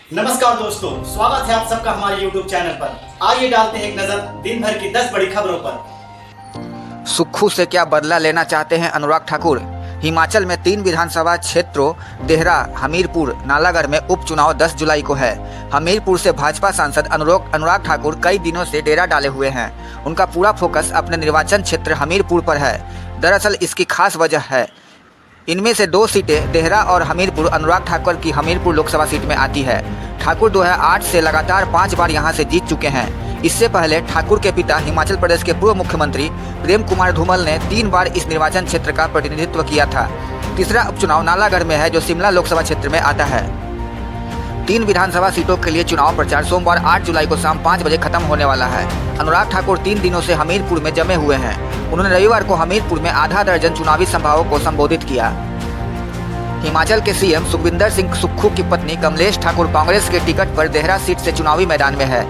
नमस्कार दोस्तों, स्वागत है आप सबका हमारे YouTube चैनल पर। आइए डालते हैं एक नजर दिन भर की 10 बड़ी खबरों पर। सुक्खू से क्या बदला लेना चाहते हैं अनुराग ठाकुर। हिमाचल में 3 विधानसभा क्षेत्रों देहरा, हमीरपुर, नालागढ़ में उपचुनाव 10 जुलाई को है। हमीरपुर से भाजपा सांसद अनुराग ठाकुर कई दिनों से डेरा डाले हुए हैं। उनका पूरा फोकस अपने निर्वाचन क्षेत्र हमीरपुर पर है। दरअसल इसकी खास वजह है, इनमें से 2 सीटें देहरा और हमीरपुर अनुराग ठाकुर की हमीरपुर लोकसभा सीट में आती है। ठाकुर 2008 से लगातार 5 बार यहां से जीत चुके हैं। इससे पहले ठाकुर के पिता हिमाचल प्रदेश के पूर्व मुख्यमंत्री प्रेम कुमार धूमल ने 3 बार इस निर्वाचन क्षेत्र का प्रतिनिधित्व किया था। तीसरा उपचुनाव नालागढ़ में है, जो शिमला लोकसभा क्षेत्र में आता है। 3 विधानसभा सीटों के लिए चुनाव प्रचार सोमवार 8 जुलाई को शाम 5 बजे खत्म होने वाला है। अनुराग ठाकुर 3 दिनों से हमीरपुर में जमे हुए हैं। उन्होंने रविवार को हमीरपुर में आधा दर्जन चुनावी सभाओं को संबोधित किया। हिमाचल के सीएम सुखविंदर सिंह सुक्खू की पत्नी कमलेश ठाकुर कांग्रेस के टिकट पर देहरा सीट से चुनावी मैदान में है।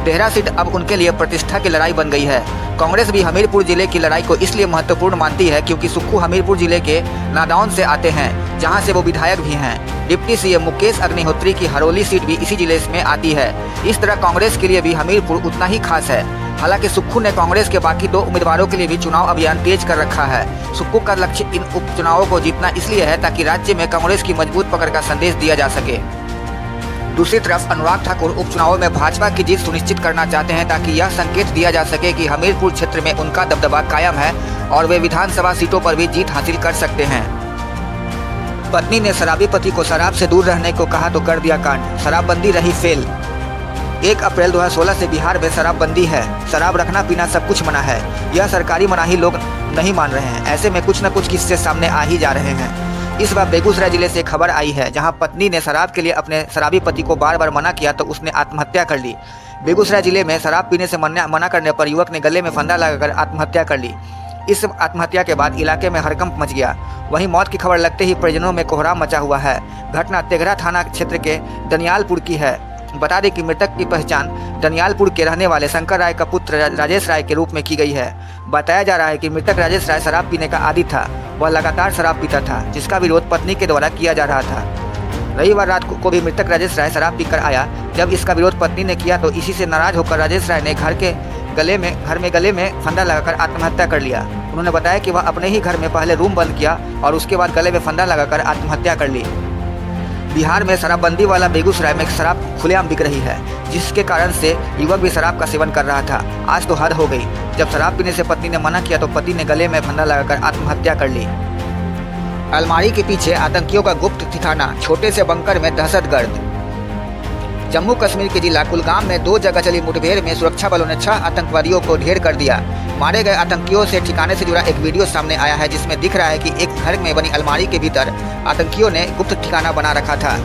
देहरा सीट अब उनके लिए प्रतिष्ठा की लड़ाई बन गई है। कांग्रेस भी हमीरपुर जिले की लड़ाई को इसलिए महत्वपूर्ण मानती है क्योंकि सुक्खू हमीरपुर जिले के नादौन से आते हैं, जहां से वो विधायक भी हैं। डिप्टी सीएम मुकेश अग्निहोत्री की हरोली सीट भी इसी जिले में आती है। इस तरह कांग्रेस के लिए भी हमीरपुर उतना ही खास है। हालांकि सुक्खू ने कांग्रेस के बाकी 2 उम्मीदवारों के लिए भी चुनाव अभियान तेज कर रखा है। सुक्खू का लक्ष्य इन उपचुनावों को जीतना इसलिए है ताकि राज्य में कांग्रेस की मजबूत पकड़ का संदेश दिया जा सके। दूसरी तरफ अनुराग ठाकुर उपचुनावों में भाजपा की जीत सुनिश्चित करना चाहते हैं ताकि यह संकेत दिया जा सके कि हमीरपुर क्षेत्र में उनका दबदबा कायम है और वे विधानसभा सीटों पर भी जीत हासिल कर सकते हैं। पत्नी ने शराबी पति को शराब से दूर रहने को कहा तो कर दिया कांड, शराबबंदी रही फेल। 1 अप्रैल 2016 से बिहार में शराबबंदी है। शराब रखना पीना सब कुछ मना है। यह सरकारी मनाही लोग नहीं मान रहे हैं। ऐसे में कुछ न कुछ किस्से सामने आ ही जा रहे हैं। इस बार बेगूसराय जिले से खबर आई है, जहां पत्नी ने शराब के लिए अपने शराबी पति को बार बार मना किया तो उसने आत्महत्या कर ली। बेगूसराय जिले में शराब पीने से मना करने पर युवक ने गले में फंदा लगाकर आत्महत्या कर ली। इस आत्महत्या के बाद इलाके में हड़कंप मच गया। वहीं मौत की खबर लगते ही परिजनों में कोहराम मचा हुआ है। घटना तेघरा थाना क्षेत्र के दनियालपुर की है। बता दें कि मृतक की पहचान दनियालपुर के रहने वाले शंकर राय का पुत्र राजेश राय के रूप में की गई है। बताया जा रहा है कि मृतक राजेश राय शराब पीने का आदी था। वह लगातार शराब पीता था, जिसका विरोध पत्नी के द्वारा किया जा रहा था। रविवार रात को भी मृतक राजेश राय शराब पीकर आया। जब इसका विरोध पत्नी ने किया तो इसी से नाराज होकर राजेश राय ने घर में गले में फंदा लगाकर आत्महत्या कर लिया। उन्होंने बताया कि वह अपने ही घर में पहले रूम बंद किया और उसके बाद गले में फंदा लगाकर आत्महत्या कर ली। बिहार में शराबबंदी वाला बेगूसराय में शराब खुलेआम बिक रही है, जिसके कारण से युवक भी शराब का सेवन कर रहा था। आज तो हद हो गई। जब शराब पीने से पत्नी ने मना किया तो पति ने गले में फंदा लगाकर आत्महत्या कर ली। अलमारी के पीछे आतंकियों का गुप्त ठिकाना, छोटे से बंकर में दहशतगर्द। जम्मू कश्मीर के जिला कुलगाम में 2 जगह चली मुठभेड़ में सुरक्षा बलों ने 6 आतंकवादियों को ढेर कर दिया। मारे गए आतंकियों से ठिकाने से जुड़ा एक वीडियो सामने आया है, जिसमें दिख रहा है कि एक घर में बनी अलमारी के भीतर आतंकियों ने गुप्त ठिकाना बना रखा था।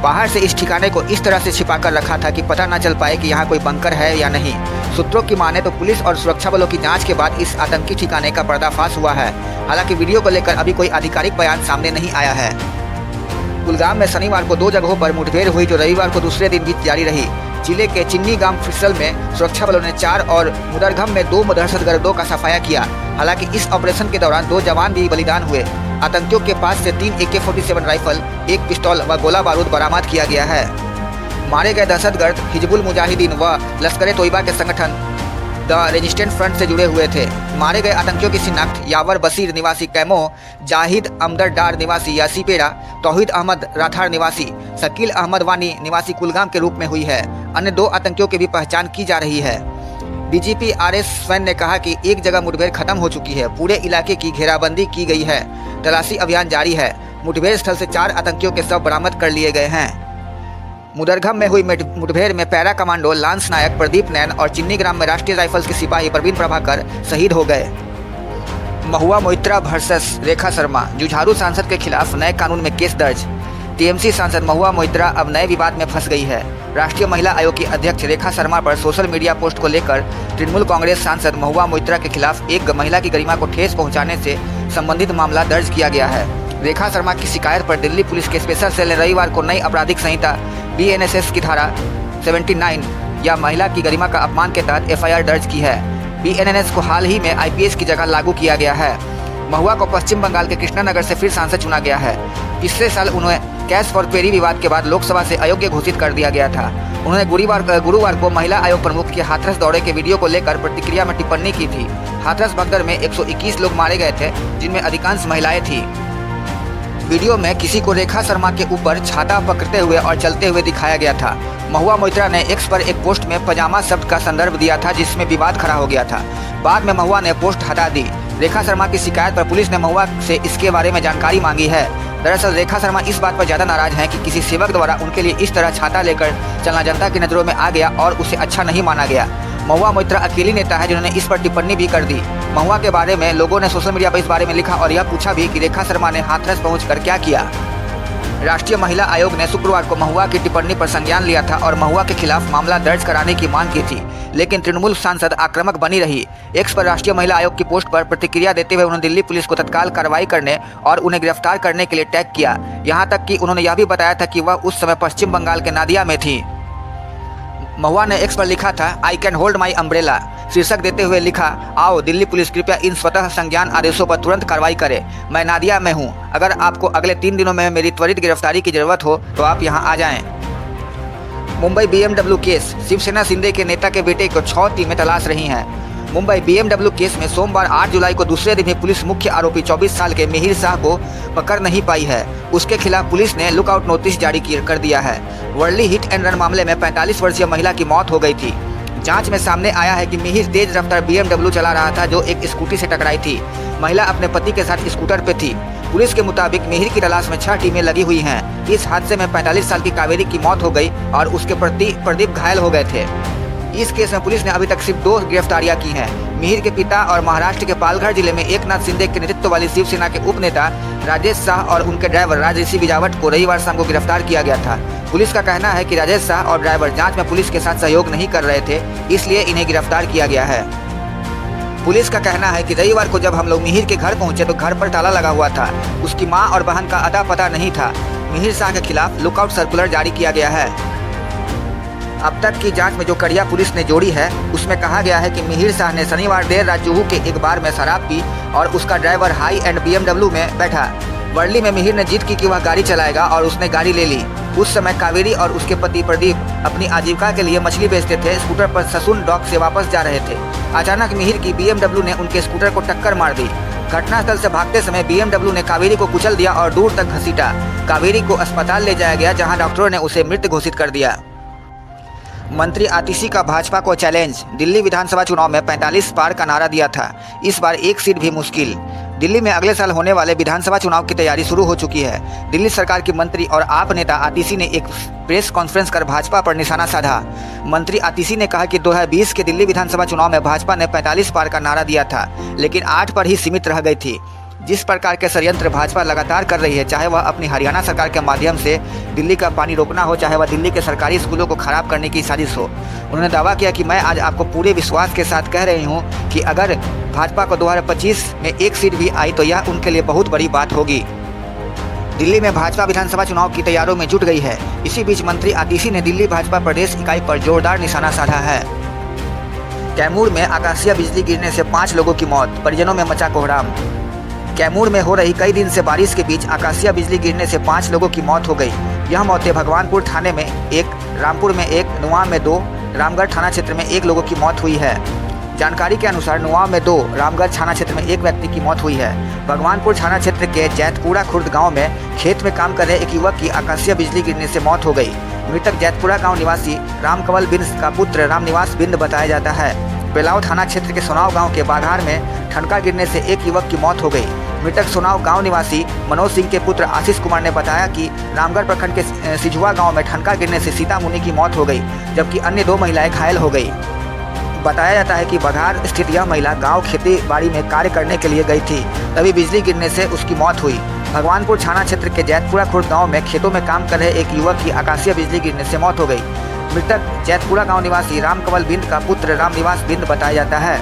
बाहर से इस ठिकाने को इस तरह से छिपा कर रखा था कि पता न चल पाए कि यहाँ कोई बंकर है या नहीं। सूत्रों की माने तो पुलिस और सुरक्षा बलों की जांच के बाद इस आतंकी ठिकाने का पर्दाफाश हुआ है। हालांकि वीडियो को लेकर अभी कोई आधिकारिक बयान सामने नहीं आया है। कुलगाम में शनिवार को 2 जगहों पर मुठभेड़ हुई, जो रविवार को दूसरे दिन भी जारी रही। जिले के चिन्नी गांव फिसल में सुरक्षा बलों ने 4 और मुदरघम में 2 दहशतगर्दों का सफाया किया। हालांकि इस ऑपरेशन के दौरान 2 जवान भी बलिदान हुए। आतंकियों के पास से 3 AK-47 राइफल, 1 पिस्तौल व गोला बारूद बरामद किया गया है। मारे गए दहशतगर्द हिजबुल मुजाहिदीन व लश्कर तोयबा के संगठन द रेजिस्टेंट फ्रंट से जुड़े हुए थे। मारे गए आतंकियों की शिनाख्त यावर बशीर निवासी कैमो, जाहिद अमदर डार निवासी यासीपेरा, तौहीद अहमद राठार निवासी शकील अहमद वानी निवासी कुलगाम के रूप में हुई है। अन्य 2 आतंकियों की भी पहचान की जा रही है। DGP RS स्वैन ने कहा कि एक जगह मुठभेड़ खत्म हो चुकी है। पूरे इलाके की घेराबंदी की गई है। तलाशी अभियान जारी है। मुठभेड़ स्थल से 4 आतंकियों के शव बरामद कर लिए गए हैं। मुदरघम में हुई मुठभेड़ में पैरा कमांडो लांस नायक प्रदीप नैन और चिन्नी ग्राम में राष्ट्रीय राइफल्स के सिपाही प्रवीण प्रभाकर शहीद हो गए। महुआ मोइत्रा वर्सेस रेखा शर्मा, जुझारू सांसद के खिलाफ नए कानून में केस दर्ज। TMC सांसद महुआ मोइत्रा अब नए विवाद में फंस गई है। राष्ट्रीय महिला आयोग की अध्यक्ष रेखा शर्मा पर सोशल मीडिया पोस्ट को लेकर तृणमूल कांग्रेस सांसद महुआ मोइत्रा के खिलाफ एक महिला की गरिमा को ठेस पहुंचाने से संबंधित मामला दर्ज किया गया है। रेखा शर्मा की शिकायत पर दिल्ली पुलिस के स्पेशल सेल ने रविवार को नई आपराधिक संहिता BNSS की धारा 79 या महिला की गरिमा का अपमान के तहत FIR दर्ज की है। BNSS को हाल ही में IPS की जगह लागू किया गया है। महुआ को पश्चिम बंगाल के कृष्णानगर से फिर सांसद चुना गया है। पिछले साल उन्हें कैश फॉर क्वेरी विवाद के बाद लोकसभा से अयोग्य घोषित कर दिया गया था। उन्होंने गुरुवार को महिला आयोग प्रमुख के हाथरस दौरे के वीडियो को लेकर प्रतिक्रिया में टिप्पणी की थी। हाथरस भगदड़ में 121 लोग मारे गए थे, जिनमें अधिकांश महिलाएं थीं। वीडियो में किसी को रेखा शर्मा के ऊपर छाता पकड़ते हुए और चलते हुए दिखाया गया था। महुआ मोइत्रा ने एक्स पर एक पोस्ट में पजामा शब्द का संदर्भ दिया था, जिसमें विवाद खड़ा हो गया था। बाद में महुआ ने पोस्ट हटा दी। रेखा शर्मा की शिकायत पर पुलिस ने महुआ से इसके बारे में जानकारी मांगी है। दरअसल रेखा शर्मा इस बात पर ज़्यादा नाराज हैं कि किसी सेवक द्वारा उनके लिए इस तरह छाता लेकर चलना जनता की नज़रों में आ गया और उसे अच्छा नहीं माना गया। महुआ मोइत्रा अकेली नेता है जिन्होंने इस पर टिप्पणी भी कर दी। महुआ के बारे में लोगों ने सोशल मीडिया पर इस बारे में लिखा और यह पूछा भी कि रेखा शर्मा ने हाथरस पहुंचकर क्या किया। राष्ट्रीय महिला आयोग ने शुक्रवार को महुआ की टिप्पणी पर संज्ञान लिया था और महुआ के खिलाफ मामला दर्ज कराने की मांग की थी, लेकिन तृणमूल सांसद आक्रामक बनी रही। एक्स पर राष्ट्रीय महिला आयोग की पोस्ट पर प्रतिक्रिया देते हुए उन्होंने दिल्ली पुलिस को तत्काल कार्रवाई करने और उन्हें गिरफ्तार करने के लिए टैग किया। यहां तक कि उन्होंने यह भी बताया था कि वह उस समय पश्चिम बंगाल के नादिया में थी। महुआ ने एक्स पर लिखा था, I can hold my umbrella, शीर्षक देते हुए लिखा, आओ दिल्ली पुलिस कृपया इन स्वतः संज्ञान आदेशों पर तुरंत कार्रवाई करे। मैं नादिया में हूँ। अगर आपको अगले 3 दिनों में मेरी त्वरित गिरफ्तारी की जरूरत हो तो आप यहाँ आ जाएं। मुंबई BMW केस, शिवसेना शिंदे के नेता के बेटे को 6 टीमें तलाश रही हैं। मुंबई BMW केस में सोमवार 8 जुलाई को दूसरे दिन ही पुलिस मुख्य आरोपी 24 साल के मिहिर शाह को पकड़ नहीं पाई है। उसके खिलाफ पुलिस ने लुकआउट नोटिस जारी कर दिया है। वर्ली हिट एंड रन मामले में 45 वर्षीय महिला की मौत हो गई थी। जांच में सामने आया है कि मिहिर तेज रफ्तार BMW चला रहा था जो एक स्कूटी से टकराई थी। महिला अपने पति के साथ स्कूटर पे थी। पुलिस के मुताबिक मिहिर की तलाश में 6 टीमें लगी हुई हैं। इस हादसे में 45 साल की कावेरी की मौत हो गई और उसके पति प्रदीप घायल हो गए थे। इस केस में पुलिस ने अभी तक सिर्फ 2 गिरफ्तारियां की हैं। मिहिर के पिता और महाराष्ट्र के पालघर जिले में एकनाथ शिंदे के नेतृत्व वाली शिवसेना के उपनेता राजेश शाह और उनके ड्राइवर राजऋषि बिजावट को रविवार शाम को गिरफ्तार किया गया था। पुलिस का कहना है कि राजेश शाह और ड्राइवर जांच में पुलिस के साथ सहयोग नहीं कर रहे थे, इसलिए इन्हें गिरफ्तार किया गया है। पुलिस का कहना है कि रविवार को जब हम लोग मिहिर के घर पहुंचे तो घर पर ताला लगा हुआ था। उसकी मां और बहन का अता पता नहीं था। मिहिर शाह के खिलाफ लुकआउट सर्कुलर जारी किया गया है। अब तक की जांच में जो कड़िया पुलिस ने जोड़ी है उसमें कहा गया है कि मिहिर शाह ने शनिवार देर रात जुहू के एक बार में शराब पी और उसका ड्राइवर हाई एंड BMW में बैठा। वर्ली में मिहिर ने जिद की कि वह गाड़ी चलाएगा और उसने गाड़ी ले ली। उस समय कावेरी और उसके पति प्रदीप अपनी आजीविका के लिए मछली बेचते थे। स्कूटर पर ससुन डॉक से वापस जा रहे थे। अचानक मिहिर की BMW ने उनके स्कूटर को टक्कर मार दी। घटनास्थल से भागते समय BMW ने कावेरी को कुचल दिया और दूर तक घसीटा। कावेरी को अस्पताल ले जाया गया, जहां डॉक्टरों ने उसे मृत घोषित कर दिया। मंत्री आतिशी का भाजपा को चैलेंज। दिल्ली विधानसभा चुनाव में 45 पार का नारा दिया था। इस बार एक सीट भी मुश्किल। दिल्ली में अगले साल होने वाले विधानसभा चुनाव की तैयारी शुरू हो चुकी है। दिल्ली सरकार की मंत्री और आप नेता आतिशी ने एक प्रेस कॉन्फ्रेंस कर भाजपा पर निशाना साधा। मंत्री आतिशी ने कहा कि 2020 के दिल्ली विधानसभा चुनाव में भाजपा ने 45 पार का नारा दिया था, लेकिन 8 पर ही सीमित रह गई थी। जिस प्रकार के षड्यंत्र भाजपा लगातार कर रही है, चाहे वह अपनी हरियाणा सरकार के माध्यम से दिल्ली का पानी रोकना हो, चाहे वह दिल्ली के सरकारी स्कूलों को खराब करने की साजिश हो। उन्होंने दावा किया कि मैं आज आपको पूरे विश्वास के साथ कह रही हूं कि अगर भाजपा को 2025 में एक सीट भी आई तो यह उनके लिए बहुत बड़ी बात होगी। दिल्ली में भाजपा विधानसभा चुनाव की तैयारियों में जुट गई है। इसी बीच मंत्री आतिशी ने दिल्ली भाजपा प्रदेश इकाई पर जोरदार निशाना साधा है। कैमूर में आकाशीय बिजली गिरने से 5 लोगों की मौत, परिजनों में मचा कोहराम। कैमूर में हो रही कई दिन से बारिश के बीच आकाशीय बिजली गिरने से 5 लोगों की मौत हो गई। यह मौतें भगवानपुर थाने में 1, रामपुर में 1, नुआव में 2, रामगढ़ थाना क्षेत्र में 1 लोगों की मौत हुई है। जानकारी के अनुसार नुआव में 2, रामगढ़ थाना क्षेत्र में 1 व्यक्ति की मौत हुई है। भगवानपुर थाना क्षेत्र के जैतपुरा खुर्द गांव में खेत में काम कर रहे एक युवक की आकाशीय बिजली गिरने से मौत हो गई। मृतक जैतपुरा गांव निवासी रामकवल बिंद का पुत्र रामनिवास बिंद बताया जाता है। बेलाव थाना क्षेत्र के सोनाव गांव के बाघार में ठनका गिरने से एक युवक की मौत हो गई। मृतक सोनाव गांव निवासी मनोज सिंह के पुत्र आशीष कुमार ने बताया कि रामगढ़ प्रखंड के सिझुआ गांव में ठनका गिरने से सीता मुनि की मौत हो गई, जबकि अन्य 2 महिलाएं घायल हो गई। बताया जाता है कि बघार स्थित यह महिला गांव खेती बाड़ी में कार्य करने के लिए गई थी, तभी बिजली गिरने से उसकी मौत हुई। भगवानपुर थाना क्षेत्र के जैतपुरा खुर्द गाँव में खेतों में काम कर रहे एक युवक की आकाशीय बिजली गिरने से मौत हो गई। मृतक जैतपुरा गांव निवासी रामकवल बिंद का पुत्र रामनिवास बिंद बताया जाता है।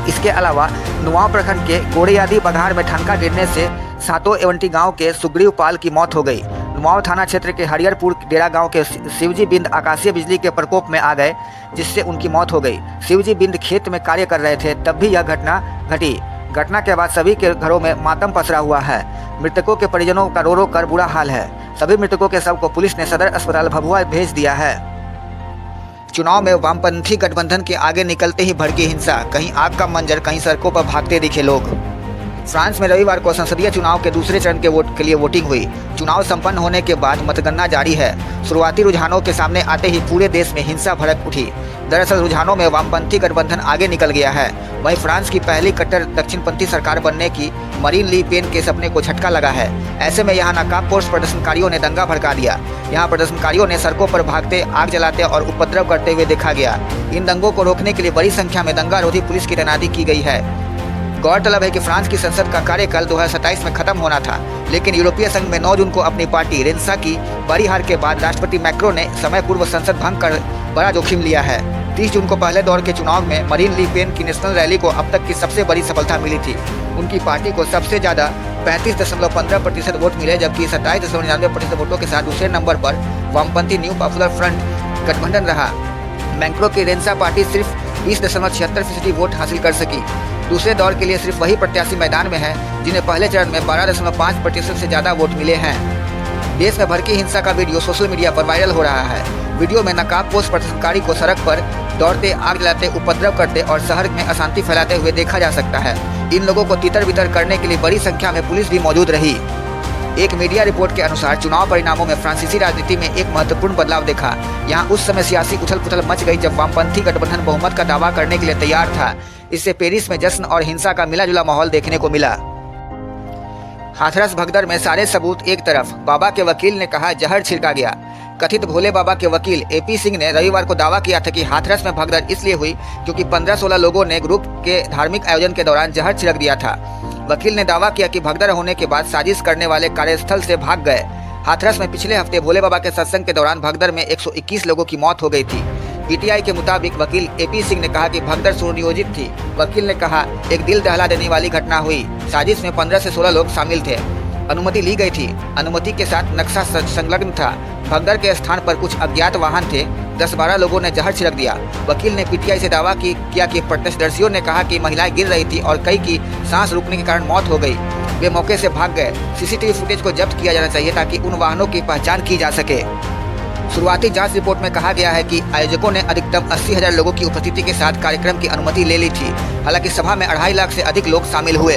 इसके अलावा नुआव प्रखंड के गोड़ेयादी बघार में ठनका गिरने से सातो एवंटी गांव के सुग्रीव पाल की मौत हो गई। नुआव थाना क्षेत्र के हरिहरपुर डेरा गांव के शिवजी बिंद आकाशीय बिजली के प्रकोप में आ गए, जिससे उनकी मौत हो गई। शिवजी बिंद खेत में कार्य कर रहे थे, तब भी यह घटना घटी। घटना के बाद सभी के घरों में मातम पसरा हुआ है। मृतकों के परिजनों का रो रो कर बुरा हाल है। सभी मृतकों के शव को पुलिस ने सदर अस्पताल भभुआ भेज दिया है। चुनाव में वामपंथी गठबंधन के आगे निकलते ही भड़की हिंसा, कहीं आग का मंजर, कहीं सड़कों पर भागते दिखे लोग। फ्रांस में रविवार को संसदीय चुनाव के दूसरे चरण के वोट के लिए वोटिंग हुई। चुनाव संपन्न होने के बाद मतगणना जारी है। शुरुआती रुझानों के सामने आते ही पूरे देश में हिंसा भड़क उठी। दरअसल रुझानों में वामपंथी गठबंधन आगे निकल गया है। वहीं फ्रांस की पहली कट्टर दक्षिणपंथी सरकार बनने की मरीन ली पेन के सपने को झटका लगा है। ऐसे में यहाँ नकाबपोश प्रदर्शनकारियों ने दंगा भड़का दिया। यहाँ प्रदर्शनकारियों ने सड़कों पर भागते, आग जलाते और उपद्रव करते हुए देखा गया। इन दंगों को रोकने के लिए बड़ी संख्या में दंगारोधी पुलिस की तैनाती की गई है। गौरतलब है कि फ्रांस की संसद का कार्यकाल 2027 में खत्म होना था, लेकिन यूरोपीय संघ में 9 जून को अपनी पार्टी रेंसा की बड़ी हार के बाद राष्ट्रपति मैक्रो ने समय पूर्व संसद भंग कर बड़ा जोखिम लिया है। 30 जून को पहले दौर के चुनाव में मरीन ली पेन की नेशनल रैली को अब तक की सबसे बड़ी सफलता मिली थी। उनकी पार्टी को सबसे ज्यादा 35.15% वोट मिले, जबकि 27.99% वोटों के साथ दूसरे नंबर पर वामपंथी न्यू पॉपुलर फ्रंट गठबंधन रहा। मैक्रो की रेंसा पार्टी सिर्फ 20.76% वोट हासिल कर सकी। दूसरे दौर के लिए सिर्फ वही प्रत्याशी मैदान में हैं जिन्हें पहले चरण में 12.5% से ज़्यादा वोट मिले हैं। देश में भड़की हिंसा का वीडियो सोशल मीडिया पर वायरल हो रहा है। वीडियो में नकाबपोश प्रदर्शनकारी को सड़क पर दौड़ते, आग जलाते, उपद्रव करते और शहर में अशांति फैलाते हुए देखा जा सकता है। इन लोगों को तितर बितर करने के लिए बड़ी संख्या में पुलिस भी मौजूद रही। एक मीडिया रिपोर्ट के अनुसार चुनाव परिणामों में फ्रांसीसी राजनीति में एक महत्वपूर्ण बदलाव देखा। यहाँ उस समय सियासी उथल पुथल मच गई जब वामपंथी गठबंधन बहुमत का दावा करने के लिए तैयार था। इससे पेरिस में जश्न और हिंसा का मिला जुला माहौल देखने को मिला। हाथरस भगदड़ में सारे सबूत एक तरफ, बाबा के वकील ने कहा जहर छिड़का गया। कथित भोले बाबा के वकील एपी सिंह ने रविवार को दावा किया था कि हाथरस में भगदड़ इसलिए हुई क्योंकि 15-16 लोगों ने ग्रुप के धार्मिक आयोजन के दौरान जहर छिड़क दिया था। वकील ने दावा किया कि भगदड़ होने के बाद साजिश करने वाले कार्यस्थल से भाग गए। हाथरस में पिछले हफ्ते भोले बाबा के सत्संग के दौरान भगदड़ में 121 लोगों की मौत हो गई थी। पीटीआई के मुताबिक वकील एपी सिंह ने कहा कि भगदड़ सुनियोजित थी। वकील ने कहा एक दिल दहला देने वाली घटना हुई। साजिश में 15 से 16 लोग शामिल थे। अनुमति ली गई थी। अनुमति के साथ नक्शा संलग्न था। भगदड़ के स्थान पर कुछ अज्ञात वाहन थे। 10-12 लोगों ने जहर छिड़क दिया। वकील ने पीटीआई से दावा किया कि प्रत्यक्षदर्शियों ने कहा कि महिलाएं गिर रही थी और कई की सांस रुकने के कारण मौत हो गई। वे मौके से भाग गए। सीसीटीवी फुटेज को जब्त किया जाना चाहिए ताकि उन वाहनों की पहचान की जा सके। शुरुआती जांच रिपोर्ट में कहा गया है कि आयोजकों ने अधिकतम 80,000 लोगों की उपस्थिति के साथ कार्यक्रम की अनुमति ले ली थी। हालांकि सभा में 2.5 लाख से अधिक लोग शामिल हुए।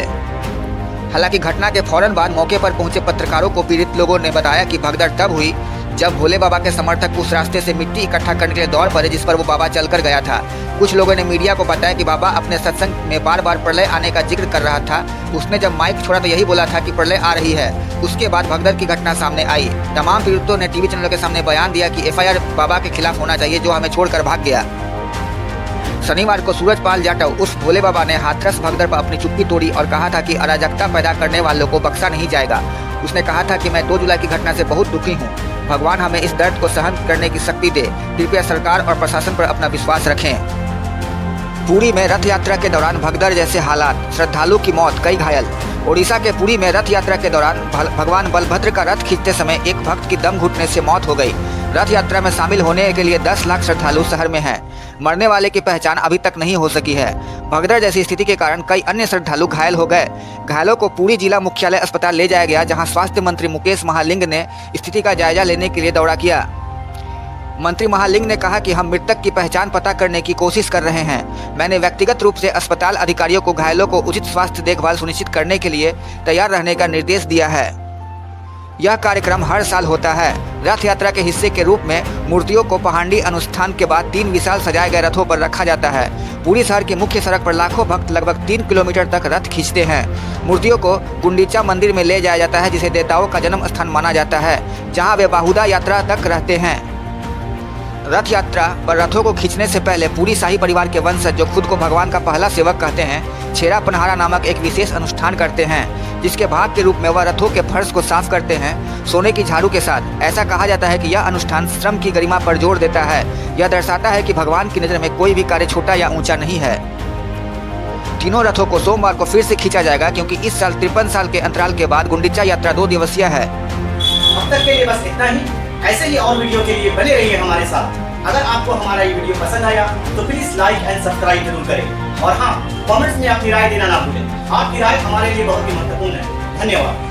हालांकि घटना के फौरन बाद मौके पर पहुंचे पत्रकारों को पीड़ित लोगों ने बताया कि भगदड़ तब हुई जब भोले बाबा के समर्थक उस रास्ते से मिट्टी इकट्ठा करने के लिए दौड़ पड़े जिस पर वो बाबा चलकर गया था। कुछ लोगों ने मीडिया को बताया कि बाबा अपने सत्संग में बार बार प्रलय आने का जिक्र कर रहा था। उसने जब माइक छोड़ा तो यही बोला था कि प्रलय आ रही है। उसके बाद भगदड़ की घटना सामने आई। तमाम पीड़ितों ने टीवी चैनलों के सामने बयान दिया कि एफआईआर बाबा के खिलाफ होना चाहिए जो हमें छोड़कर भाग गया। शनिवार को सूरजपाल जाटव उस भोले बाबा ने हाथरस भगदड़ पर अपनी चुप्पी तोड़ी और कहा था कि अराजकता पैदा करने वालों को बख्शा नहीं जाएगा। उसने कहा था कि मैं 2 जुलाई की घटना से बहुत दुखी हूँ। भगवान हमें इस दर्द को सहन करने की शक्ति दे। कृपया सरकार और प्रशासन पर अपना विश्वास रखें। पुरी में रथ यात्रा के दौरान भगदड़ जैसे हालात, श्रद्धालु की मौत, कई घायल। ओडिशा के पुरी में रथ यात्रा के दौरान भगवान बलभद्र का रथ खींचते समय एक भक्त की दम घुटने से मौत हो गई। रथ यात्रा में शामिल होने के लिए 10 लाख श्रद्धालु शहर में हैं। मरने वाले की पहचान अभी तक नहीं हो सकी है। भगदड़ जैसी स्थिति के कारण कई अन्य श्रद्धालु घायल हो गए। घायलों को पुरी जिला मुख्यालय अस्पताल ले जाया गया, जहां स्वास्थ्य मंत्री मुकेश महालिंग ने स्थिति का जायजा लेने के लिए दौरा किया। मंत्री महालिंग ने कहा कि हम मृतक की पहचान पता करने की कोशिश कर रहे हैं। मैंने व्यक्तिगत रूप से अस्पताल अधिकारियों को घायलों को उचित स्वास्थ्य देखभाल सुनिश्चित करने के लिए तैयार रहने का निर्देश दिया है। यह कार्यक्रम हर साल होता है। रथ यात्रा के हिस्से के रूप में मूर्तियों को पहांडी अनुष्ठान के बाद 3 विशाल सजाए गए रथों पर रखा जाता है। पूरी शहर की मुख्य सड़क पर लाखों भक्त लगभग 3 किलोमीटर तक रथ खींचते हैं। मूर्तियों को गुंडीचा मंदिर में ले जाया जाता है, जिसे देवताओं का जन्म स्थान माना जाता है, जहां वे बाहुदा यात्रा तक रहते हैं। रथ यात्रा पर रथों को खींचने से पहले पूरी शाही परिवार के वंशज, जो खुद को भगवान का पहला सेवक कहते हैं, छेरा पनहारा नामक एक विशेष अनुष्ठान करते हैं, जिसके भाग के रूप में वह रथों के फर्श को साफ करते हैं सोने की झाड़ू के साथ। ऐसा कहा जाता है कि यह अनुष्ठान श्रम की गरिमा पर जोर देता है। यह दर्शाता है कि भगवान की नज़र में कोई भी कार्य छोटा या ऊंचा नहीं है। तीनों रथों को सोमवार को फिर से खींचा जाएगा, क्योंकि इस साल 53 साल के अंतराल के बाद गुंडीचा यात्रा 2 दिवसीय है। अब तक के लिए बस इतना ही। ऐसे ही और वीडियो के लिए बने रहिए हमारे साथ। अगर आपको हमारा ये वीडियो पसंद आया तो प्लीज लाइक एंड सब्सक्राइब जरूर करें। और हाँ, कमेंट्स में अपनी राय देना ना भूलें। आपकी राय हमारे लिए बहुत ही महत्वपूर्ण है। धन्यवाद।